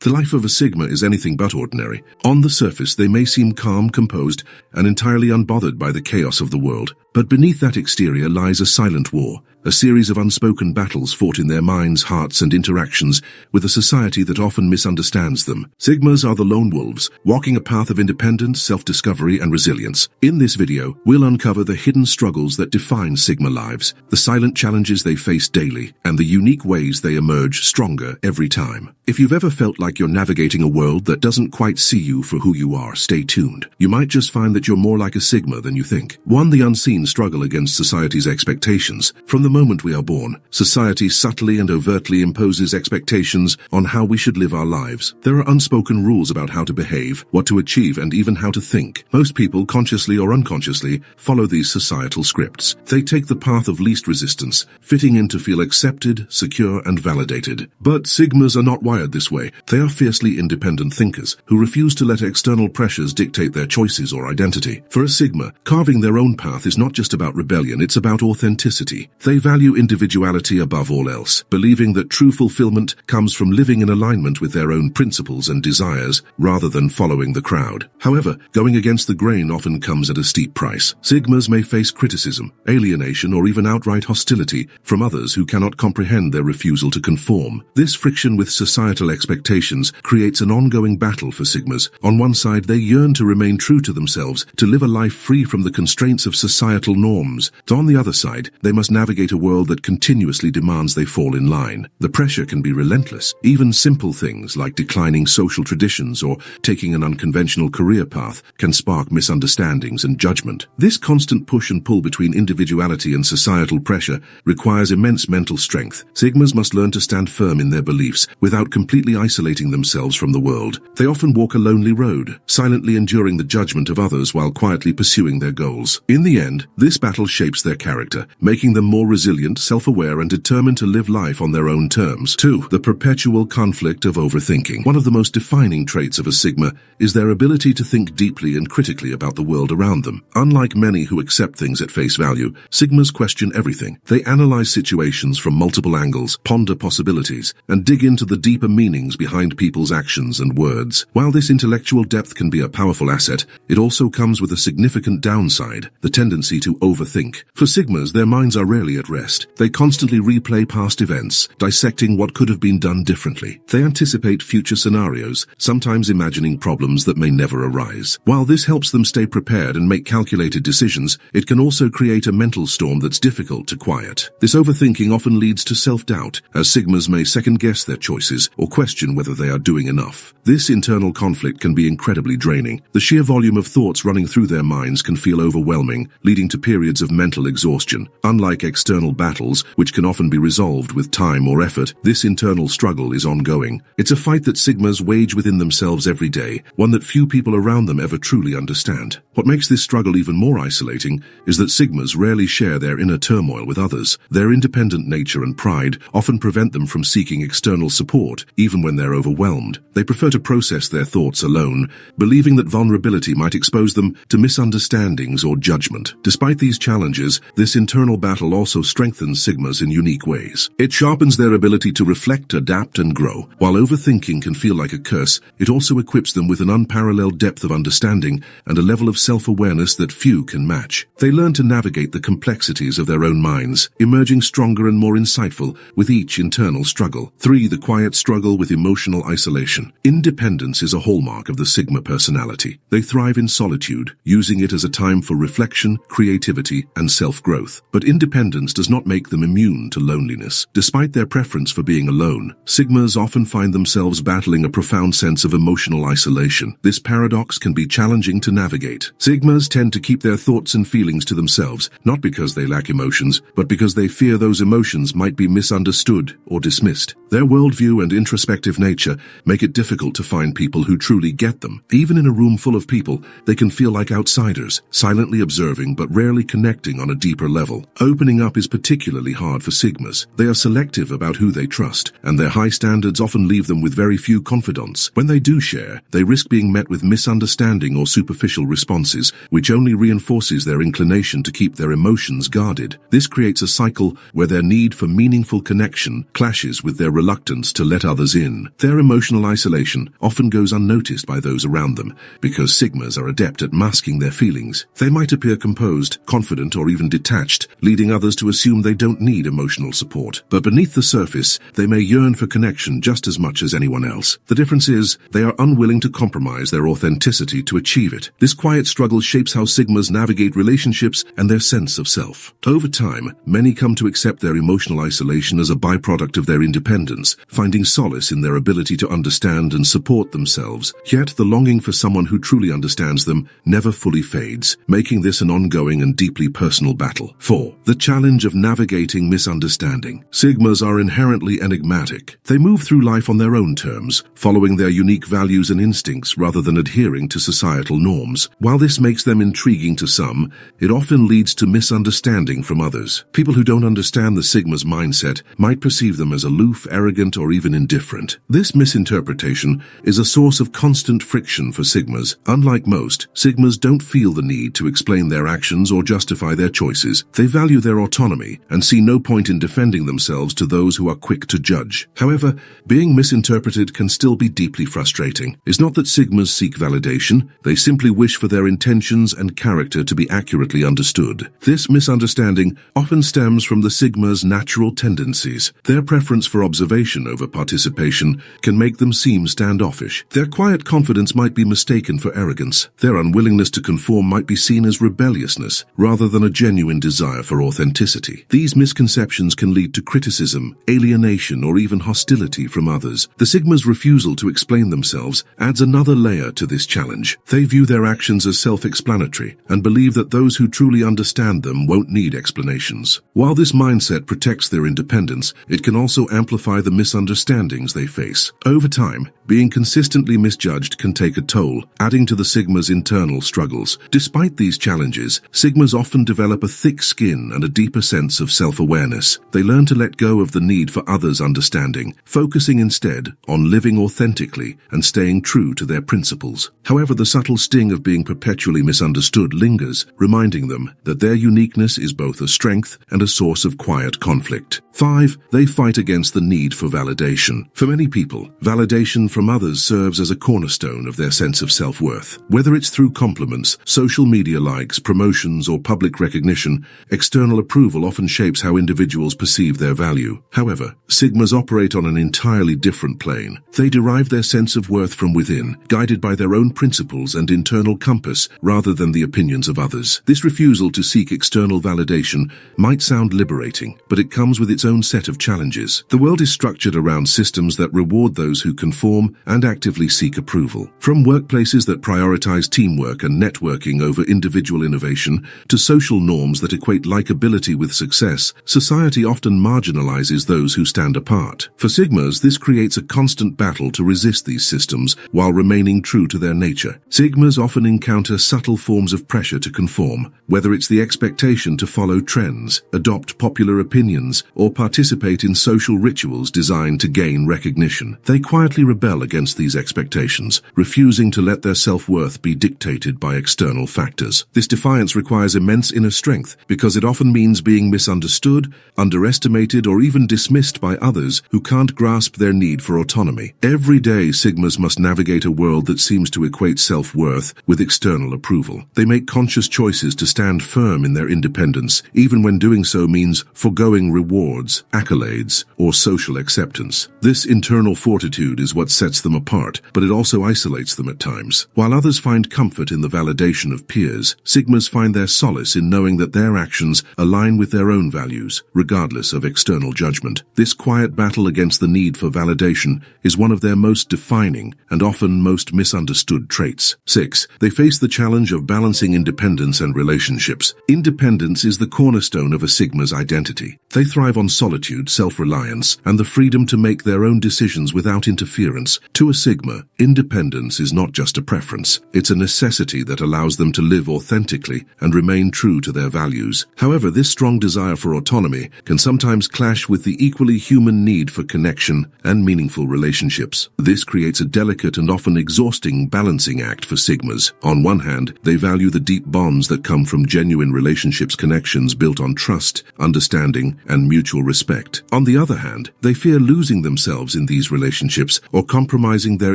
The life of a Sigma is anything but ordinary. On the surface, they may seem calm, composed, and entirely unbothered by the chaos of the world. But beneath that exterior lies a silent war, a series of unspoken battles fought in their minds, hearts, and interactions with a society that often misunderstands them. Sigmas are the lone wolves, walking a path of independence, self-discovery, and resilience. In this video, we'll uncover the hidden struggles that define Sigma lives, the silent challenges they face daily, and the unique ways they emerge stronger every time. If you've ever felt like you're navigating a world that doesn't quite see you for who you are, stay tuned. You might just find that you're more like a Sigma than you think. One, the unseen struggle against society's expectations. From the moment we are born, society subtly and overtly imposes expectations on how we should live our lives. There are unspoken rules about how to behave, what to achieve, and even how to think. Most people, consciously or unconsciously, follow these societal scripts. They take the path of least resistance, fitting in to feel accepted, secure, and validated. But Sigmas are not wired this way. They are fiercely independent thinkers who refuse to let external pressures dictate their choices or identity. For a Sigma, carving their own path is not just about rebellion, it's about authenticity. They value individuality above all else, believing that true fulfillment comes from living in alignment with their own principles and desires rather than following the crowd. However, going against the grain often comes at a steep price. Sigmas may face criticism, alienation, or even outright hostility from others who cannot comprehend their refusal to conform. This friction with societal expectations creates an ongoing battle for Sigmas. On one side, they yearn to remain true to themselves, to live a life free from the constraints of societal norms. On the other side, they must navigate a world that continuously demands they fall in line. The pressure can be relentless. Even simple things like declining social traditions or taking an unconventional career path can spark misunderstandings and judgment. This constant push and pull between individuality and societal pressure requires immense mental strength. Sigmas must learn to stand firm in their beliefs without completely isolating themselves from the world. They often walk a lonely road, silently enduring the judgment of others while quietly pursuing their goals. In the end, this battle shapes their character, making them more resilient, self-aware, and determined to live life on their own terms. 2. The perpetual conflict of overthinking. One of the most defining traits of a Sigma is their ability to think deeply and critically about the world around them. Unlike many who accept things at face value, Sigmas question everything. They analyze situations from multiple angles, ponder possibilities, and dig into the deeper meanings behind people's actions and words. While this intellectual depth can be a powerful asset, it also comes with a significant downside, the tendency to overthink. For Sigmas, their minds are rarely at rest. They constantly replay past events, dissecting what could have been done differently. They anticipate future scenarios, sometimes imagining problems that may never arise. While this helps them stay prepared and make calculated decisions, it can also create a mental storm that's difficult to quiet. This overthinking often leads to self-doubt, as Sigmas may second-guess their choices or question whether they are doing enough. This internal conflict can be incredibly draining. The sheer volume of thoughts running through their minds can feel overwhelming, leading to periods of mental exhaustion. Unlike external battles, which can often be resolved with time or effort, this internal struggle is ongoing. It's a fight that Sigmas wage within themselves every day, one that few people around them ever truly understand. What makes this struggle even more isolating is that Sigmas rarely share their inner turmoil with others. Their independent nature and pride often prevent them from seeking external support, even when they're overwhelmed. They prefer to process their thoughts alone, believing that vulnerability might expose them to misunderstandings or judgment. Despite these challenges, this internal battle also strengthens Sigmas in unique ways. It sharpens their ability to reflect, adapt, and grow. While overthinking can feel like a curse, it also equips them with an unparalleled depth of understanding and a level of self-awareness that few can match. They learn to navigate the complexities of their own minds, emerging stronger and more insightful with each internal struggle. 3. The quiet struggle with emotional isolation. Independence is a hallmark of the Sigma personality. They thrive in solitude, using it as a time for reflection, creativity, and self-growth. But independence does not make them immune to loneliness. Despite their preference for being alone, Sigmas often find themselves battling a profound sense of emotional isolation. This paradox can be challenging to navigate. Sigmas tend to keep their thoughts and feelings to themselves, not because they lack emotions, but because they fear those emotions might be misunderstood or dismissed. Their worldview and introspective nature make it difficult to find people who truly get them. Even in a room full of people, they can feel like outsiders, silently observing but but rarely connecting on a deeper level. Opening up is particularly hard for Sigmas. They are selective about who they trust, and their high standards often leave them with very few confidants. When they do share, they risk being met with misunderstanding or superficial responses, which only reinforces their inclination to keep their emotions guarded. This creates a cycle where their need for meaningful connection clashes with their reluctance to let others in. Their emotional isolation often goes unnoticed by those around them, because Sigmas are adept at masking their feelings. They might appear composed, confident, or even detached, leading others to assume they don't need emotional support. But beneath the surface, they may yearn for connection just as much as anyone else. The difference is, they are unwilling to compromise their authenticity to achieve it. This quiet struggle shapes how Sigmas navigate relationships and their sense of self. Over time, many come to accept their emotional isolation as a byproduct of their independence, finding solace in their ability to understand and support themselves. Yet the longing for someone who truly understands them never fully fades, making this an ongoing and deeply personal battle. 4. The challenge of navigating misunderstanding. Sigmas are inherently enigmatic. They move through life on their own terms, following their unique values and instincts rather than adhering to societal norms. While this makes them intriguing to some, it often leads to misunderstanding from others. People who don't understand the Sigma's mindset might perceive them as aloof, arrogant, or even indifferent. This misinterpretation is a source of constant friction for Sigmas. Unlike most, Sigmas don't feel the need to explain their actions or justify their choices. They value their autonomy and see no point in defending themselves to those who are quick to judge. However, being misinterpreted can still be deeply frustrating. It's not that Sigmas seek validation, they simply wish for their intentions and character to be accurately understood. This misunderstanding often stems from the Sigma's natural tendencies. Their preference for observation over participation can make them seem standoffish. Their quiet confidence might be mistaken for arrogance. Their unwillingness to conform might be seen as rebelliousness, rather than a genuine desire for authenticity. These misconceptions can lead to criticism, alienation, or even hostility from others. The Sigma's refusal to explain themselves adds another layer to this challenge. They view their actions as self-explanatory and believe that those who truly understand them won't need explanations. While this mindset protects their independence, it can also amplify the misunderstandings they face. Over time, being consistently misjudged can take a toll, adding to the Sigma's internal struggles. Despite these challenges, Sigmas often develop a thick skin and a deeper sense of self-awareness. They learn to let go of the need for others' understanding, focusing instead on living authentically and staying true to their principles. However, the subtle sting of being perpetually misunderstood lingers, reminding them that their uniqueness is both a strength and a source of quiet conflict. 5. They fight against the need for validation. For many people, validation from others serves as a cornerstone of their sense of self-worth. Whether it's through compliments, social media likes, promotions, or public recognition, external approval often shapes how individuals perceive their value. However, Sigmas operate on an entirely different plane. They derive their sense of worth from within, guided by their own principles and internal compass rather than the opinions of others. This refusal to seek external validation might sound liberating, but it comes with its own set of challenges. The world is structured around systems that reward those who conform and actively seek approval. From workplaces that prioritize teamwork and networking over individual innovation to social norms that equate likability with success, society often marginalizes those who stand apart. For Sigmas, this creates a constant battle to resist these systems while remaining true to their nature. Sigmas often encounter subtle forms of pressure to conform, whether it's the expectation to follow trends, adopt popular opinions, or participate in social rituals designed to gain recognition. They quietly rebel against these expectations, refusing to let their self-worth be dictated by external factors. This defiance requires immense inner strength because it often means being misunderstood, underestimated, or even dismissed by others who can't grasp their need for autonomy. Every day, Sigmas must navigate a world that seems to equate self-worth with external approval. They make conscious choices to stand firm in their independence, even when doing so means forgoing rewards, accolades, or social acceptance. This internal fortitude is what sets them apart, but it also isolates them at times. While others find comfort in the validation of peers, Sigmas find their solace in knowing that their actions align with their own values, regardless of external judgment. This quiet battle against the need for validation is one of their most defining and often most misunderstood traits. 6. They face the challenge of balancing independence and relationships. Independence is the cornerstone of a Sigma's identity. They thrive on solitude, self-reliance, and the freedom to make their own decisions without interference. To a Sigma, independence is not just a preference. It's a necessity that allows them to live authentically and remain true to their values. However, this strong desire for autonomy can sometimes clash with the equally human need for connection and meaningful relationships. This creates a delicate and often exhausting balancing act for Sigmas. On one hand, they value the deep bonds that come from genuine relationships, connections built on trust, understanding, and mutual respect. On the other hand, they fear losing themselves in these relationships or compromising their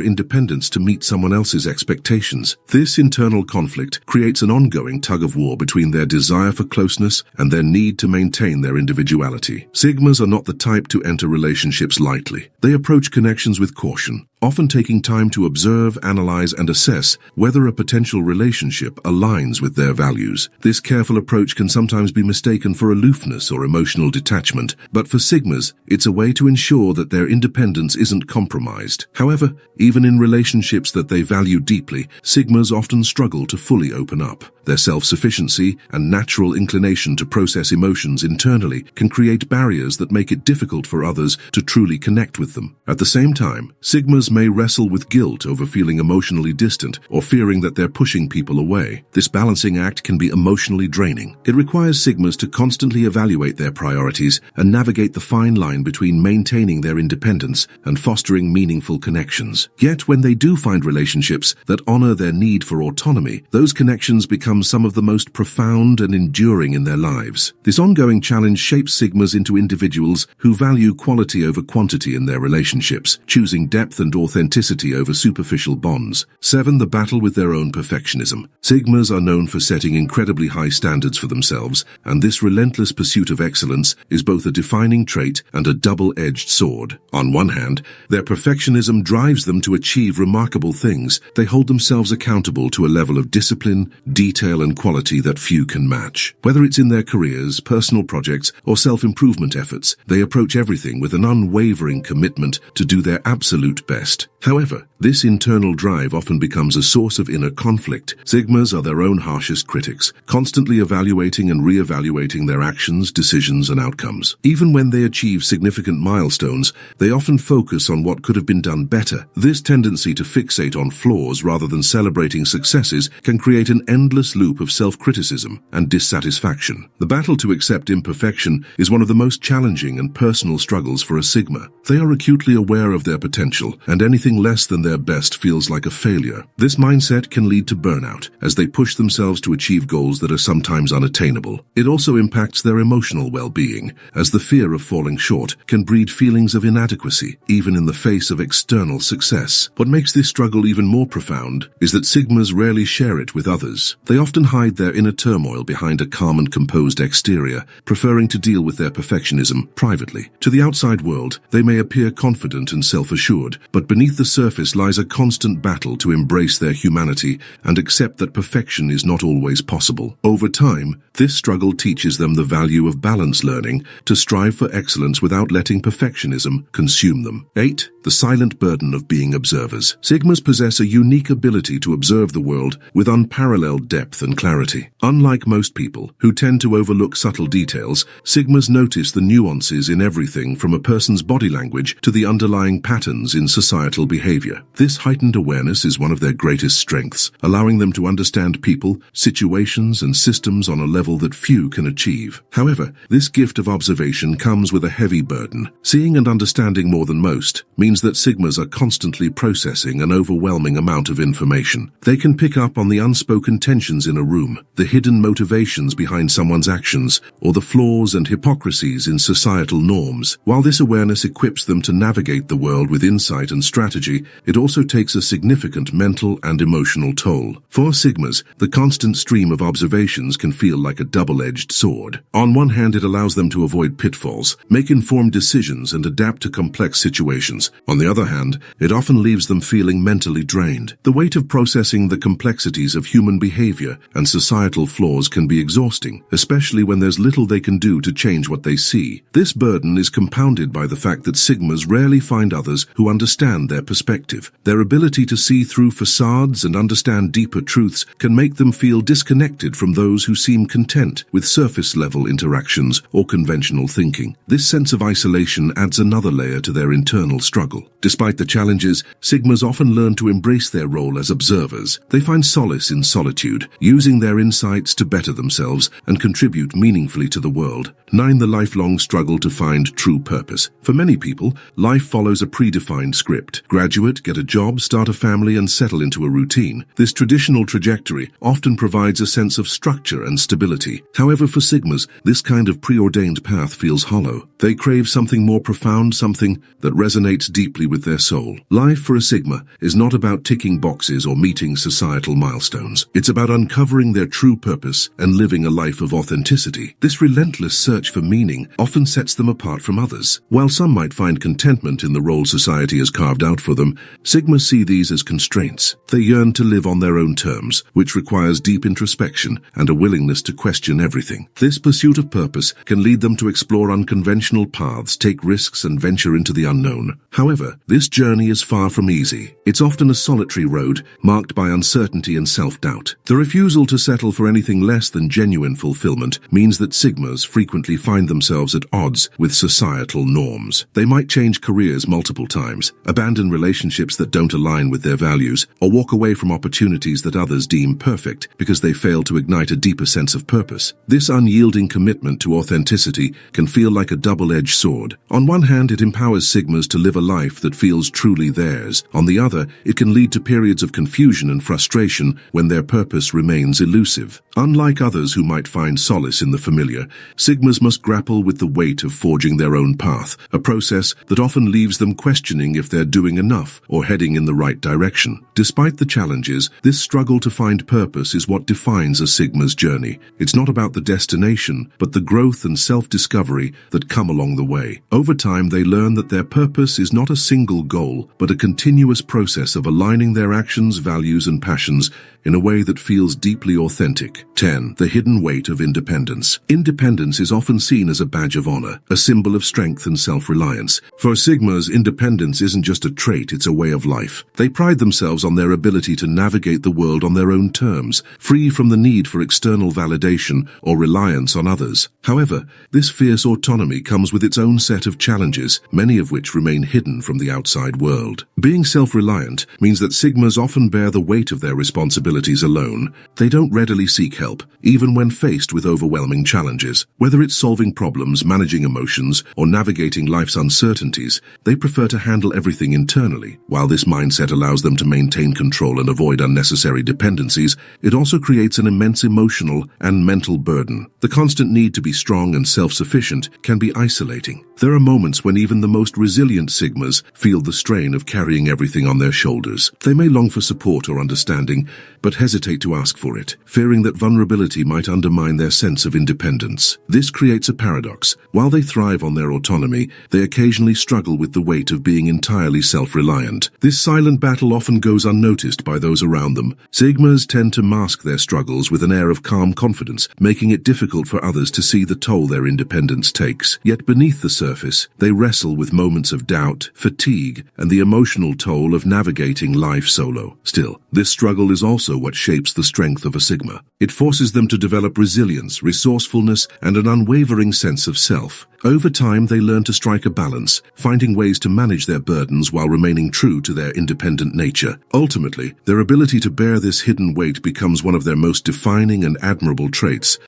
independence to meet someone else's expectations. This internal conflict creates an ongoing tug-of-war between their desire for closeness and their need to maintain their individuality. Sigmas are not the type to enter relationships lightly. They approach connections with caution, often taking time to observe, analyze, and assess whether a potential relationship aligns with their values. This careful approach can sometimes be mistaken for aloofness or emotional detachment, but for Sigmas, it's a way to ensure that their independence isn't compromised. However, even in relationships that they value deeply, Sigmas often struggle to fully open up. Their self-sufficiency and natural inclination to process emotions internally can create barriers that make it difficult for others to truly connect with them. At the same time, Sigmas may wrestle with guilt over feeling emotionally distant or fearing that they're pushing people away. This balancing act can be emotionally draining. It requires Sigmas to constantly evaluate their priorities and navigate the fine line between maintaining their independence and fostering meaningful connections. Yet when they do find relationships that honor their need for autonomy, those connections become some of the most profound and enduring in their lives. This ongoing challenge shapes Sigmas into individuals who value quality over quantity in their relationships, choosing depth and authenticity over superficial bonds. 7. The battle with their own perfectionism. Sigmas are known for setting incredibly high standards for themselves, and this relentless pursuit of excellence is both a defining trait and a double-edged sword. On one hand, their perfectionism drives them to achieve remarkable things. They hold themselves accountable to a level of discipline, detail, and quality that few can match. Whether it's in their careers, personal projects, or self-improvement efforts, they approach everything with an unwavering commitment to do their absolute best. However, this internal drive often becomes a source of inner conflict. Sigmas are their own harshest critics, constantly evaluating and re-evaluating their actions, decisions, and outcomes. Even when they achieve significant milestones, they often focus on what could have been done better. This tendency to fixate on flaws rather than celebrating successes can create an endless loop of self-criticism and dissatisfaction. The battle to accept imperfection is one of the most challenging and personal struggles for a Sigma. They are acutely aware of their potential, and anything less than their best feels like a failure. This mindset can lead to burnout, as they push themselves to achieve goals that are sometimes unattainable. It also impacts their emotional well-being, as the fear of falling short can breed feelings of inadequacy, even in the face of external success. What makes this struggle even more profound is that Sigmas rarely share it with others. They often hide their inner turmoil behind a calm and composed exterior, preferring to deal with their perfectionism privately. To the outside world, they may appear confident and self-assured, but beneath the surface lies a constant battle to embrace their humanity and accept that perfection is not always possible. Over time, this struggle teaches them the value of balance, learning to strive for excellence without letting perfectionism consume them. 8. The silent burden of being observers. Sigmas possess a unique ability to observe the world with unparalleled depth and clarity. Unlike most people, who tend to overlook subtle details, Sigmas notice the nuances in everything from a person's body language to the underlying patterns in societal behavior. This heightened awareness is one of their greatest strengths, allowing them to understand people, situations, and systems on a level that few can achieve. However, this gift of observation comes with a heavy burden. Seeing and understanding more than most means that Sigmas are constantly processing an overwhelming amount of information. They can pick up on the unspoken tensions in a room, the hidden motivations behind someone's actions, or the flaws and hypocrisies in societal norms. While this awareness equips them to navigate the world with insight and strategy, it also takes a significant mental and emotional toll. For Sigmas, the constant stream of observations can feel like a double-edged sword. On one hand, it allows them to avoid pitfalls, make informed decisions, and adapt to complex situations. On the other hand, it often leaves them feeling mentally drained. The weight of processing the complexities of human behavior and societal flaws can be exhausting, especially when there's little they can do to change what they see. This burden is compounded by the fact that Sigmas rarely find others who understand expand their perspective. Their ability to see through facades and understand deeper truths can make them feel disconnected from those who seem content with surface-level interactions or conventional thinking. This sense of isolation adds another layer to their internal struggle. Despite the challenges, Sigmas often learn to embrace their role as observers. They find solace in solitude, using their insights to better themselves and contribute meaningfully to the world. 9. The lifelong struggle to find true purpose. For many people, life follows a predefined script. Graduate, get a job, start a family, and settle into a routine. This traditional trajectory often provides a sense of structure and stability. However, for Sigmas, this kind of preordained path feels hollow. They crave something more profound, something that resonates deeply with their soul. Life for a Sigma is not about ticking boxes or meeting societal milestones. It's about uncovering their true purpose and living a life of authenticity. This relentless search for meaning often sets them apart from others. While some might find contentment in the role society has carved out for them, Sigmas see these as constraints. They yearn to live on their own terms, which requires deep introspection and a willingness to question everything. This pursuit of purpose can lead them to explore unconventional paths, take risks, and venture into the unknown. However, this journey is far from easy. It's often a solitary road, marked by uncertainty and self-doubt. The refusal to settle for anything less than genuine fulfillment means that Sigmas frequently find themselves at odds with societal norms. They might change careers multiple times, abandon relationships that don't align with their values, or walk away from opportunities that others deem perfect because they fail to ignite a deeper sense of purpose. This unyielding commitment to authenticity can feel like a double-edged sword. On one hand, it empowers Sigmas to live a life that feels truly theirs. On the other, it can lead to periods of confusion and frustration when their purpose remains elusive. Unlike others who might find solace in the familiar, Sigmas must grapple with the weight of forging their own path, a process that often leaves them questioning if they're doing enough or heading in the right direction. Despite the challenges, this struggle to find purpose is what defines a Sigma's journey. It's not about the destination, but the growth and self-discovery that come along the way. Over time, they learn that their purpose is not a single goal, but a continuous process of aligning their actions, values, and passions in a way that feels deeply authentic. 10. The hidden weight of independence. Independence is often seen as a badge of honor, a symbol of strength and self-reliance. For Sigmas, independence isn't just a trait, it's a way of life. They pride themselves on their ability to navigate the world on their own terms, free from the need for external validation or reliance on others. However, this fierce autonomy comes with its own set of challenges, many of which remain hidden from the outside world. Being self-reliant means that Sigmas often bear the weight of their responsibilities alone. They don't readily seek help, even when faced with overwhelming challenges. Whether it's solving problems, managing emotions, or navigating life's uncertainties, they prefer to handle everything internally. While this mindset allows them to maintain control and avoid unnecessary dependencies, it also creates an immense emotional and mental burden. The constant need to be strong and self-sufficient can be isolating. There are moments when even the most resilient Sigmas feel the strain of carrying everything on their shoulders. They may long for support or understanding, but hesitate to ask for it, fearing that vulnerability might undermine their sense of independence. This creates a paradox. While they thrive on their autonomy, they occasionally struggle with the weight of being entirely self-reliant. This silent battle often goes unnoticed by those around them. Sigmas tend to mask their struggles with an air of calm confidence, making it difficult for others to see the toll their independence takes. Yet beneath the surface, they wrestle with moments of doubt, fatigue, and the emotional toll of navigating life solo. Still, this struggle is also what shapes the strength of a Sigma. It forces them to develop resilience, resourcefulness, and an unwavering sense of self. Over time, they learn to strike a balance, finding ways to manage their burdens while remaining true to their independent nature. Ultimately, their ability to bear this hidden weight becomes one of their most defining and admirable traits,